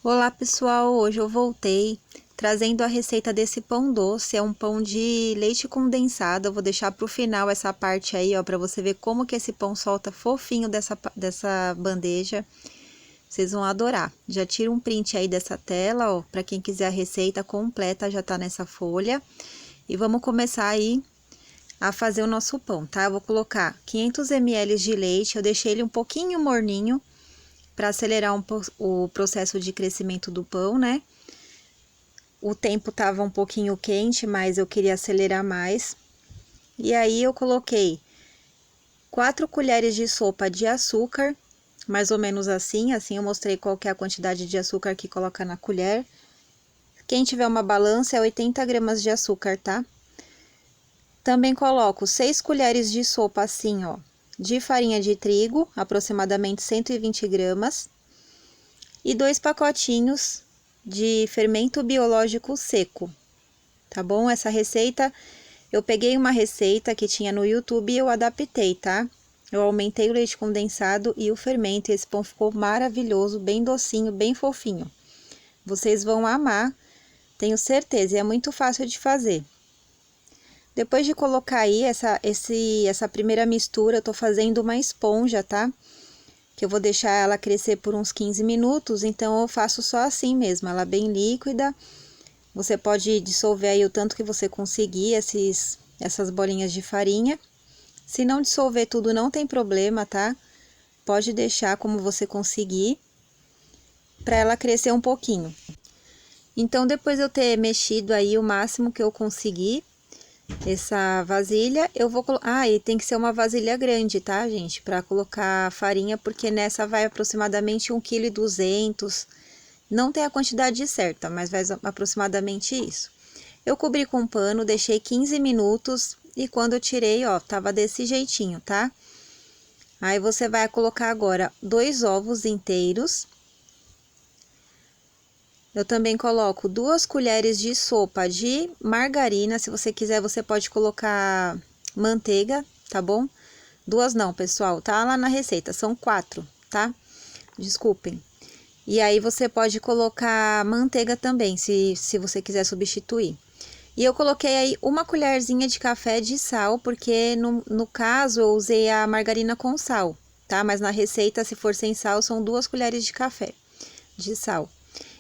Olá pessoal, hoje eu voltei trazendo a receita desse pão doce, é um pão de leite condensado. Eu vou deixar para o final essa parte aí, ó, para você ver como que esse pão solta fofinho dessa bandeja. Vocês vão adorar. Já tira um print aí dessa tela, ó, para quem quiser a receita completa, já tá nessa folha. E vamos começar aí a fazer o nosso pão, tá? Eu vou colocar 500 ml de leite, eu deixei ele um pouquinho morninho, para acelerar o processo de crescimento do pão, né? O tempo tava um pouquinho quente, mas eu queria acelerar mais. E aí eu coloquei 4 colheres de sopa de açúcar, mais ou menos assim eu mostrei qual que é a quantidade de açúcar que coloca na colher. Quem tiver uma balança é 80 gramas de açúcar, tá? Também coloco 6 colheres de sopa assim, ó, de farinha de trigo, aproximadamente 120 gramas. E 2 pacotinhos de fermento biológico seco, tá bom? Essa receita, eu peguei uma receita que tinha no YouTube e eu adaptei, tá? Eu aumentei o leite condensado e o fermento, e esse pão ficou maravilhoso, bem docinho, bem fofinho. Vocês vão amar, tenho certeza, e é muito fácil de fazer. Depois de colocar aí essa primeira mistura, eu tô fazendo uma esponja, tá? Que eu vou deixar ela crescer por uns 15 minutos, então eu faço só assim mesmo, ela bem líquida. Você pode dissolver aí o tanto que você conseguir essas bolinhas de farinha. Se não dissolver tudo, não tem problema, tá? Pode deixar como você conseguir, para ela crescer um pouquinho. Então, depois de eu ter mexido aí o máximo que eu conseguir, essa vasilha, eu vou colocar... Ah, e tem que ser uma vasilha grande, tá, gente? Pra colocar farinha, porque nessa vai aproximadamente 1,2 kg. Não tem a quantidade certa, mas vai aproximadamente isso. Eu cobri com um pano, deixei 15 minutos e quando eu tirei, ó, tava desse jeitinho, tá? Aí você vai colocar agora 2 ovos inteiros. Eu também coloco 2 colheres de sopa de margarina. Se você quiser, você pode colocar manteiga, tá bom? 2 não, pessoal, tá lá na receita, são 4, tá? Desculpem. E aí, você pode colocar manteiga também, se você quiser substituir. E eu coloquei aí 1 colherzinha de café de sal, porque no caso eu usei a margarina com sal, tá? Mas na receita, se for sem sal, são 2 colheres de café de sal.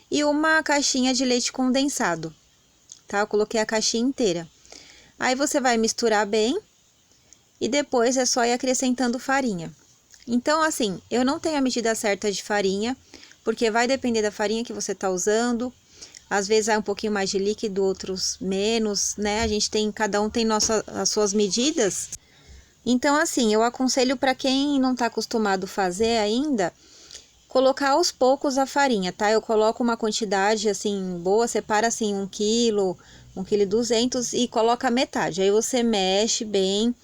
E 1 caixinha de leite condensado, tá? Eu coloquei a caixinha inteira. Aí você vai misturar bem e depois é só ir acrescentando farinha. Então, assim, eu não tenho a medida certa de farinha, porque vai depender da farinha que você tá usando. Às vezes vai um pouquinho mais de líquido, outros menos, né? Cada um tem as suas medidas. Então, assim, eu aconselho para quem não tá acostumado a fazer ainda, colocar aos poucos a farinha, tá? Eu coloco uma quantidade, assim, boa, separa, assim, 1 kg, 1,2 kg e coloca metade. Aí você mexe bem,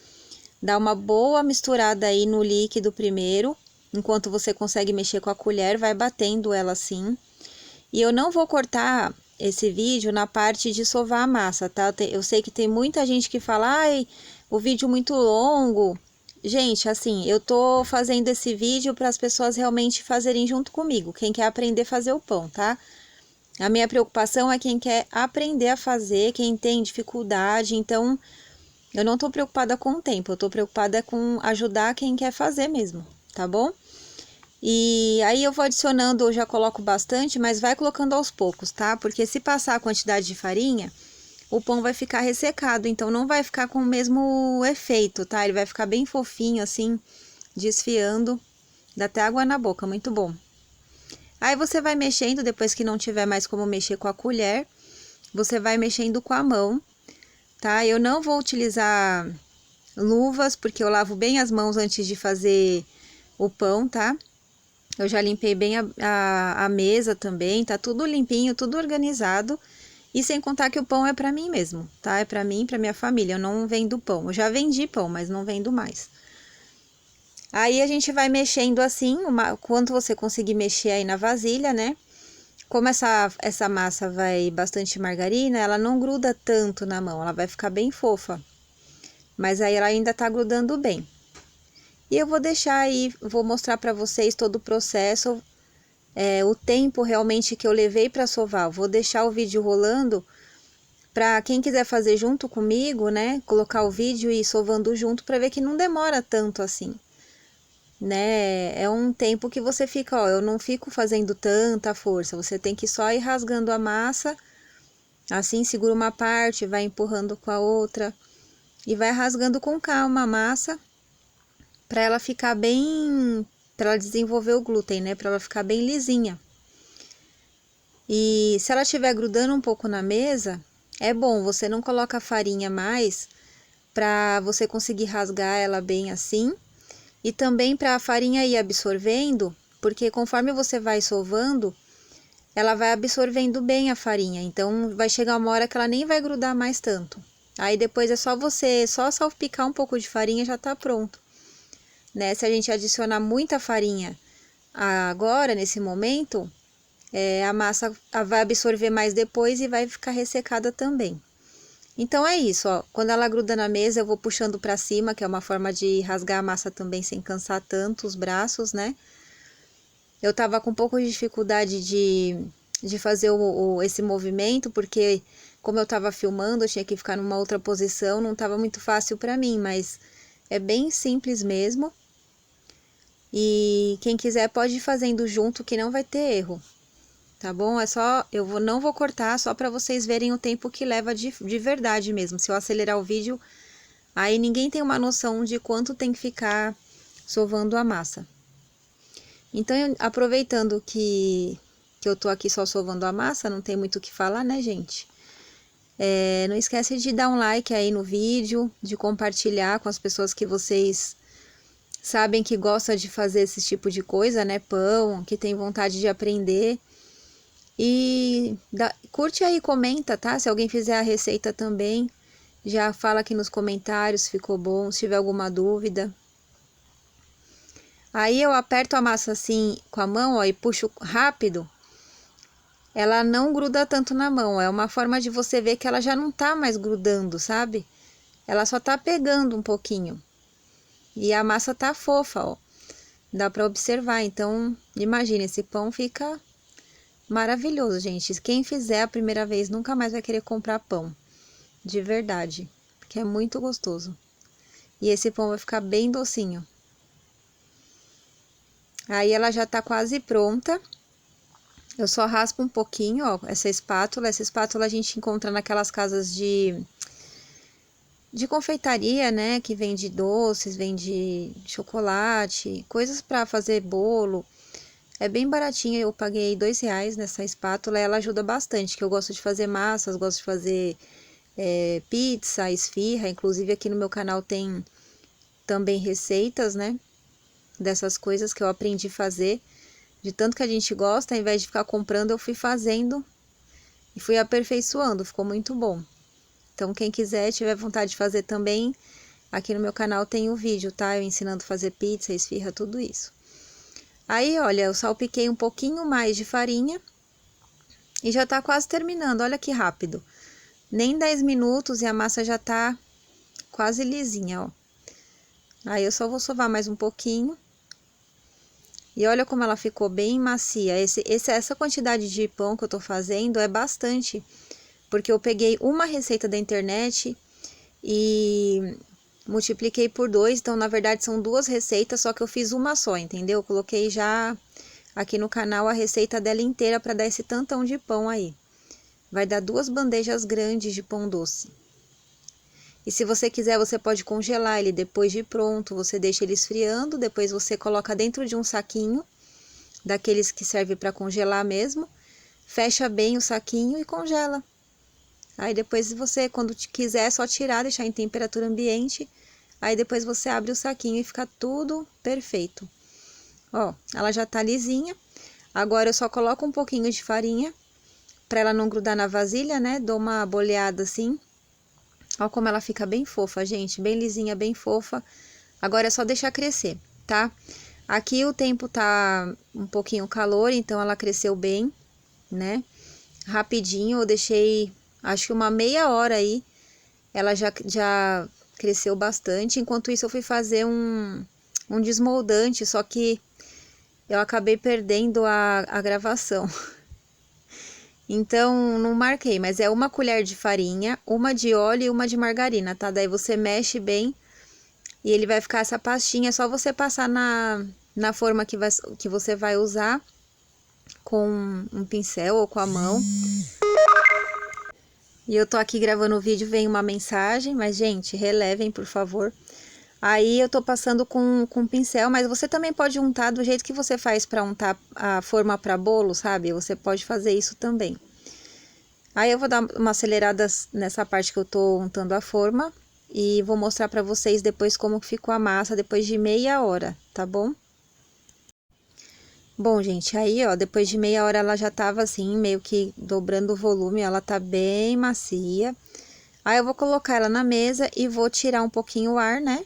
dá uma boa misturada aí no líquido primeiro, enquanto você consegue mexer com a colher, vai batendo ela assim. E eu não vou cortar esse vídeo na parte de sovar a massa, tá? Eu sei que tem muita gente que fala, ai, o vídeo muito longo. Gente, assim, eu tô fazendo esse vídeo para as pessoas realmente fazerem junto comigo, quem quer aprender a fazer o pão, tá? A minha preocupação é quem quer aprender a fazer, quem tem dificuldade, então eu não tô preocupada com o tempo, eu tô preocupada com ajudar quem quer fazer mesmo, tá bom? E aí eu vou adicionando, eu já coloco bastante, mas vai colocando aos poucos, tá? Porque se passar a quantidade de farinha, o pão vai ficar ressecado, então não vai ficar com o mesmo efeito, tá? Ele vai ficar bem fofinho, assim, desfiando, dá até água na boca, muito bom. Aí você vai mexendo, depois que não tiver mais como mexer com a colher, você vai mexendo com a mão, tá? Eu não vou utilizar luvas, porque eu lavo bem as mãos antes de fazer o pão, tá? Eu já limpei bem a mesa também, tá tudo limpinho, tudo organizado. E sem contar que o pão é pra mim mesmo, tá? É pra mim, pra minha família, eu não vendo pão. Eu já vendi pão, mas não vendo mais. Aí a gente vai mexendo assim, quanto você conseguir mexer aí na vasilha, né? Como essa massa vai bastante margarina, ela não gruda tanto na mão, ela vai ficar bem fofa. Mas aí ela ainda tá grudando bem. E eu vou deixar aí, vou mostrar pra vocês todo o processo. o tempo realmente que eu levei para sovar. Vou deixar o vídeo rolando para quem quiser fazer junto comigo, né? Colocar o vídeo e ir sovando junto para ver que não demora tanto assim, né? É um tempo que você fica, ó, eu não fico fazendo tanta força, você tem que só ir rasgando a massa, assim segura uma parte, vai empurrando com a outra e vai rasgando com calma a massa para ela ficar bem, para ela desenvolver o glúten, né? Para ela ficar bem lisinha. E se ela estiver grudando um pouco na mesa, é bom, você não coloca a farinha mais para você conseguir rasgar ela bem assim. E também para a farinha ir absorvendo, porque conforme você vai sovando, ela vai absorvendo bem a farinha. Então vai chegar uma hora que ela nem vai grudar mais tanto. Aí depois é só você, só salpicar um pouco de farinha já tá pronto. Né? Se a gente adicionar muita farinha agora, nesse momento, a massa vai absorver mais depois e vai ficar ressecada também. Então é isso, ó. Quando ela gruda na mesa, eu vou puxando pra cima, que é uma forma de rasgar a massa também sem cansar tanto os braços, né? Eu tava com um pouco de dificuldade de fazer esse movimento, porque como eu tava filmando, eu tinha que ficar numa outra posição, não tava muito fácil pra mim, mas é bem simples mesmo. E quem quiser pode ir fazendo junto, que não vai ter erro. Tá bom? É só, não vou cortar, só para vocês verem o tempo que leva de verdade mesmo. Se eu acelerar o vídeo, aí ninguém tem uma noção de quanto tem que ficar sovando a massa. Então, aproveitando que eu tô aqui só sovando a massa, não tem muito o que falar, né, gente? Não esquece de dar um like aí no vídeo, de compartilhar com as pessoas que vocês sabem que gostam de fazer esse tipo de coisa, né? Pão, que tem vontade de aprender. E curte aí, comenta, tá? Se alguém fizer a receita também, já fala aqui nos comentários se ficou bom, se tiver alguma dúvida. Aí eu aperto a massa assim com a mão, ó, e puxo rápido. Ela não gruda tanto na mão, é uma forma de você ver que ela já não tá mais grudando, sabe? Ela só tá pegando um pouquinho. E a massa tá fofa, ó. Dá pra observar, então, imagina, esse pão fica maravilhoso, gente. Quem fizer a primeira vez nunca mais vai querer comprar pão. De verdade. Porque é muito gostoso. E esse pão vai ficar bem docinho. Aí ela já tá quase pronta. Eu só raspo um pouquinho, ó, essa espátula. Essa espátula a gente encontra naquelas casas de confeitaria, né? Que vende doces, vende chocolate, coisas para fazer bolo. É bem baratinha, eu paguei R$2 nessa espátula, ela ajuda bastante, que eu gosto de fazer massas, gosto de fazer pizza, esfirra, inclusive aqui no meu canal tem também receitas, né, dessas coisas que eu aprendi a fazer, de tanto que a gente gosta, ao invés de ficar comprando, eu fui fazendo e fui aperfeiçoando, ficou muito bom. Então, quem quiser, tiver vontade de fazer também, aqui no meu canal tem o vídeo, tá, eu ensinando a fazer pizza, esfirra, tudo isso. Aí, olha, eu salpiquei um pouquinho mais de farinha e já tá quase terminando, olha que rápido. Nem 10 minutos e a massa já tá quase lisinha, ó. Aí eu só vou sovar mais um pouquinho. E olha como ela ficou bem macia. Essa quantidade de pão que eu tô fazendo é bastante, porque eu peguei uma receita da internet e multipliquei por 2, então na verdade são 2 receitas, só que eu fiz uma só, entendeu? Eu coloquei já aqui no canal a receita dela inteira para dar esse tantão de pão aí. Vai dar 2 bandejas grandes de pão doce. E se você quiser, você pode congelar ele depois de pronto, você deixa ele esfriando, depois você coloca dentro de um saquinho, daqueles que serve para congelar mesmo, fecha bem o saquinho e congela. Aí depois você, quando quiser, é só tirar, deixar em temperatura ambiente. Aí depois você abre o saquinho e fica tudo perfeito. Ó, ela já tá lisinha. Agora eu só coloco um pouquinho de farinha, pra ela não grudar na vasilha, né? Dou uma boleada assim. Ó como ela fica bem fofa, gente. Bem lisinha, bem fofa. Agora é só deixar crescer, tá? Aqui o tempo tá um pouquinho calor, então ela cresceu bem, né? Rapidinho, eu deixei, acho que uma meia hora aí, ela já cresceu bastante. Enquanto isso, eu fui fazer um desmoldante, só que eu acabei perdendo a gravação. Então, não marquei, mas é 1 colher de farinha, 1 de óleo e 1 de margarina, tá? Daí você mexe bem e ele vai ficar essa pastinha. É só você passar na forma que você vai usar com um pincel ou com a mão. E eu tô aqui gravando o vídeo, vem uma mensagem, mas gente, relevem, por favor. Aí eu tô passando com pincel, mas você também pode untar do jeito que você faz para untar a forma para bolo, sabe? Você pode fazer isso também. Aí eu vou dar uma acelerada nessa parte que eu tô untando a forma e vou mostrar para vocês depois como ficou a massa depois de meia hora, tá bom? Bom, gente, aí ó, depois de meia hora ela já tava assim, meio que dobrando o volume, ela tá bem macia. Aí eu vou colocar ela na mesa e vou tirar um pouquinho o ar, né?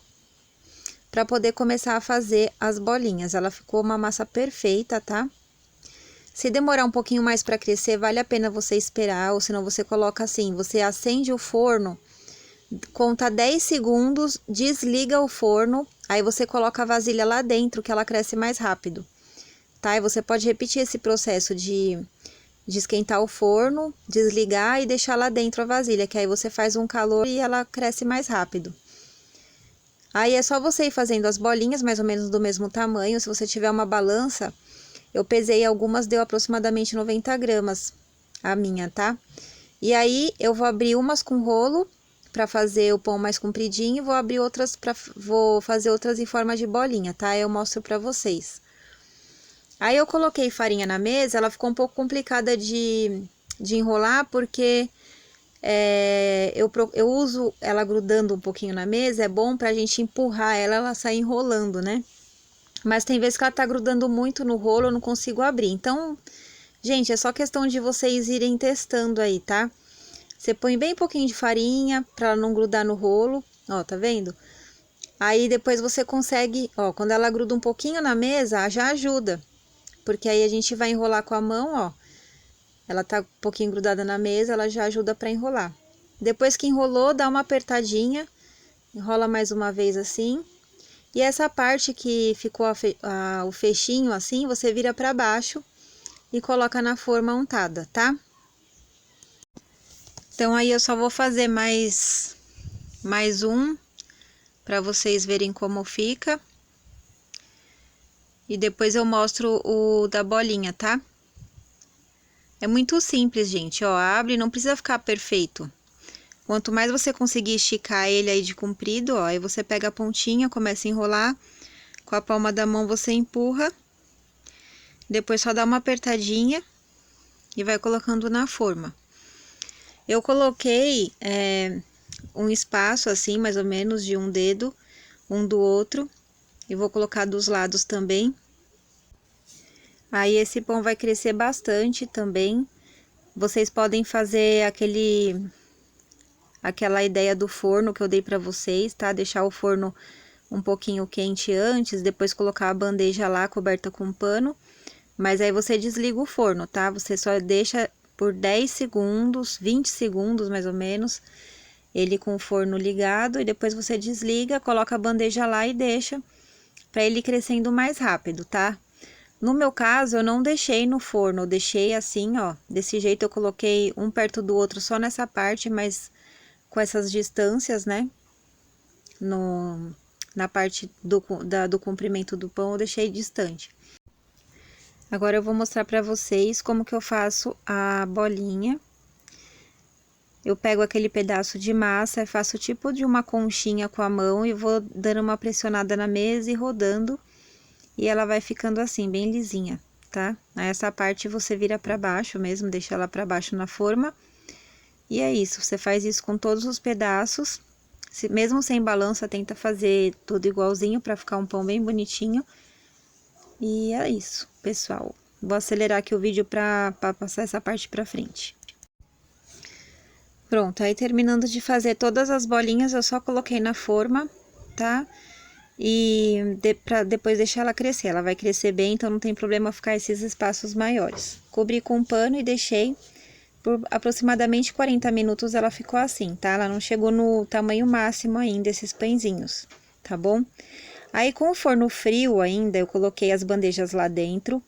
Pra poder começar a fazer as bolinhas. Ela ficou uma massa perfeita, tá? Se demorar um pouquinho mais pra crescer, vale a pena você esperar, ou senão você coloca assim, você acende o forno, conta 10 segundos, desliga o forno, aí você coloca a vasilha lá dentro, que ela cresce mais rápido. Tá? E você pode repetir esse processo de esquentar o forno, desligar e deixar lá dentro a vasilha, que aí você faz um calor e ela cresce mais rápido. Aí é só você ir fazendo as bolinhas, mais ou menos do mesmo tamanho. Se você tiver uma balança, eu pesei algumas, deu aproximadamente 90 gramas a minha, tá? E aí eu vou abrir umas com rolo para fazer o pão mais compridinho, vou abrir outras vou fazer outras em forma de bolinha, tá? Eu mostro para vocês. Aí eu coloquei farinha na mesa, ela ficou um pouco complicada de enrolar, porque eu uso ela grudando um pouquinho na mesa, é bom pra gente empurrar ela sai enrolando, né? Mas tem vezes que ela tá grudando muito no rolo, eu não consigo abrir. Então, gente, é só questão de vocês irem testando aí, tá? Você põe bem pouquinho de farinha pra ela não grudar no rolo, ó, tá vendo? Aí depois você consegue, ó, quando ela gruda um pouquinho na mesa, já ajuda. Porque aí a gente vai enrolar com a mão, ó. Ela tá um pouquinho grudada na mesa, ela já ajuda pra enrolar. Depois que enrolou, dá uma apertadinha, enrola mais uma vez assim. E essa parte que ficou o fechinho assim, você vira pra baixo e coloca na forma untada, tá? Então aí eu só vou fazer mais um, pra vocês verem como fica. E depois eu mostro o da bolinha, tá? É muito simples, gente, ó, abre, não precisa ficar perfeito. Quanto mais você conseguir esticar ele aí de comprido, ó, aí você pega a pontinha, começa a enrolar, com a palma da mão você empurra, depois só dá uma apertadinha e vai colocando na forma. Eu coloquei um espaço assim, mais ou menos, de um dedo, um do outro, e vou colocar dos lados também. Aí esse pão vai crescer bastante também. Vocês podem fazer aquela ideia do forno que eu dei pra vocês, tá? Deixar o forno um pouquinho quente antes, depois colocar a bandeja lá coberta com pano. Mas aí você desliga o forno, tá? Você só deixa por 10 segundos, 20 segundos mais ou menos, ele com o forno ligado, e depois você desliga, coloca a bandeja lá e deixa pra ele ir crescendo mais rápido, tá? No meu caso, eu não deixei no forno, eu deixei assim, ó, desse jeito eu coloquei um perto do outro só nessa parte, mas com essas distâncias, né, na parte do comprimento do pão eu deixei distante. Agora eu vou mostrar pra vocês como que eu faço a bolinha. Eu pego aquele pedaço de massa, faço tipo de uma conchinha com a mão e vou dando uma pressionada na mesa e rodando. E ela vai ficando assim, bem lisinha, tá? Aí essa parte você vira pra baixo mesmo, deixa ela pra baixo na forma. E é isso, você faz isso com todos os pedaços. Mesmo sem balança, tenta fazer tudo igualzinho pra ficar um pão bem bonitinho. E é isso, pessoal. Vou acelerar aqui o vídeo pra passar essa parte pra frente. Pronto, aí terminando de fazer todas as bolinhas, eu só coloquei na forma, tá? E pra depois deixar ela crescer, ela vai crescer bem, então não tem problema ficar esses espaços maiores. Cobri com um pano e deixei por aproximadamente 40 minutos, ela ficou assim, tá? Ela não chegou no tamanho máximo ainda, esses pãezinhos, tá bom? Aí com o forno frio ainda, eu coloquei as bandejas lá dentro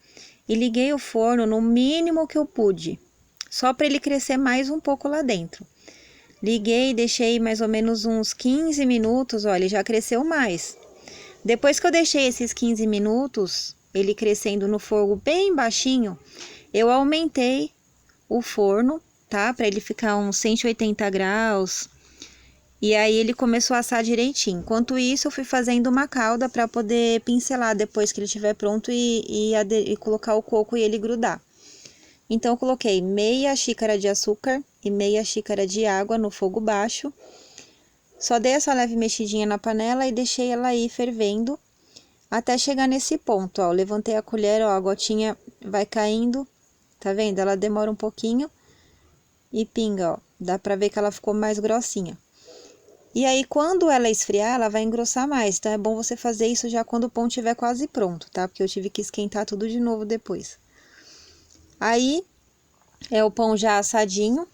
e liguei o forno no mínimo que eu pude, só para ele crescer mais um pouco lá dentro. Liguei e deixei mais ou menos uns 15 minutos, olha, ele já cresceu mais. Depois que eu deixei esses 15 minutos, ele crescendo no fogo bem baixinho, eu aumentei o forno, tá? Para ele ficar uns 180 graus. E aí ele começou a assar direitinho. Enquanto isso, eu fui fazendo uma calda para poder pincelar depois que ele estiver pronto e colocar o coco e ele grudar. Então, eu coloquei meia xícara de açúcar e meia xícara de água no fogo baixo. Só dei essa leve mexidinha na panela e deixei ela aí fervendo até chegar nesse ponto, ó. Eu levantei a colher, ó, a gotinha vai caindo, tá vendo? Ela demora um pouquinho e pinga, ó. Dá pra ver que ela ficou mais grossinha. E aí, quando ela esfriar, ela vai engrossar mais. Então, é bom você fazer isso já quando o pão estiver quase pronto, tá? Porque eu tive que esquentar tudo de novo depois. Aí, é o pão já assadinho,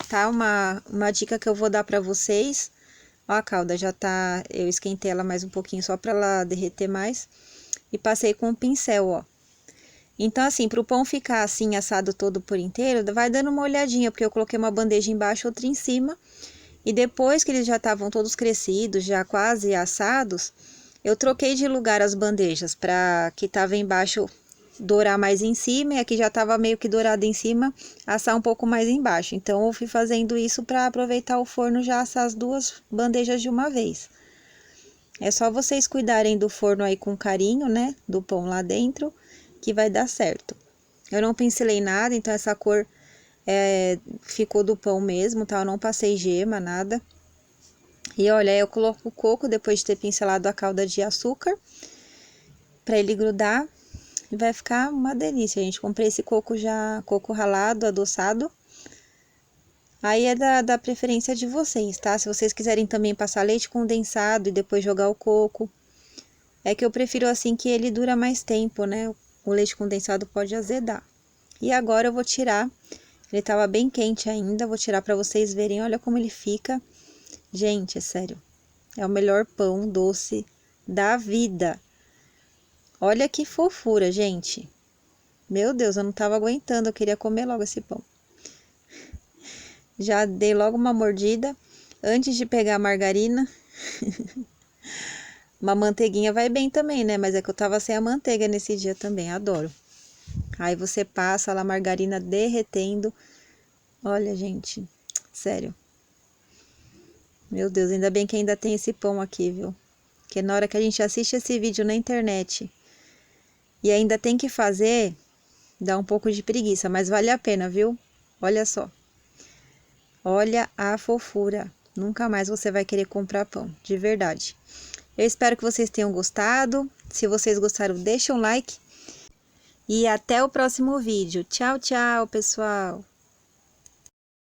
tá? Uma dica que eu vou dar pra vocês. Ó, a calda já tá... Eu esquentei ela mais um pouquinho só pra ela derreter mais. E passei com um pincel, ó. Então, assim, pro pão ficar assim, assado todo por inteiro, vai dando uma olhadinha, porque eu coloquei uma bandeja embaixo, outra em cima. E depois que eles já estavam todos crescidos, já quase assados, eu troquei de lugar as bandejas para que tava embaixo dourar mais em cima e aqui já tava meio que dourado em cima, assar um pouco mais embaixo. Então eu fui fazendo isso para aproveitar o forno já assar as duas bandejas de uma vez. É só vocês cuidarem do forno aí com carinho, né, do pão lá dentro, que vai dar certo. Eu não pincelei nada, então essa cor ficou do pão mesmo, tá? Eu não passei gema, nada. E olha, eu coloco o coco depois de ter pincelado a calda de açúcar, pra ele grudar. E vai ficar uma delícia, gente. Comprei esse coco já, coco ralado, adoçado. Aí é da preferência de vocês, tá? Se vocês quiserem também passar leite condensado e depois jogar o coco. É que eu prefiro assim que ele dura mais tempo, né? O leite condensado pode azedar. E agora eu vou tirar. Ele tava bem quente ainda, vou tirar pra vocês verem, olha como ele fica. Gente, é sério, é o melhor pão doce da vida. Olha que fofura, gente. Meu Deus, eu não tava aguentando, eu queria comer logo esse pão. Já dei logo uma mordida, antes de pegar a margarina. Uma manteiguinha vai bem também, né? Mas é que eu tava sem a manteiga nesse dia também, adoro. Aí você passa lá a margarina derretendo. Olha, gente, sério. Meu Deus, ainda bem que ainda tem esse pão aqui, viu? Porque na hora que a gente assiste esse vídeo na internet e ainda tem que fazer, dá um pouco de preguiça, mas vale a pena, viu? Olha só. Olha a fofura. Nunca mais você vai querer comprar pão, de verdade. Eu espero que vocês tenham gostado. Se vocês gostaram, deixa um like. E até o próximo vídeo. Tchau, tchau, pessoal!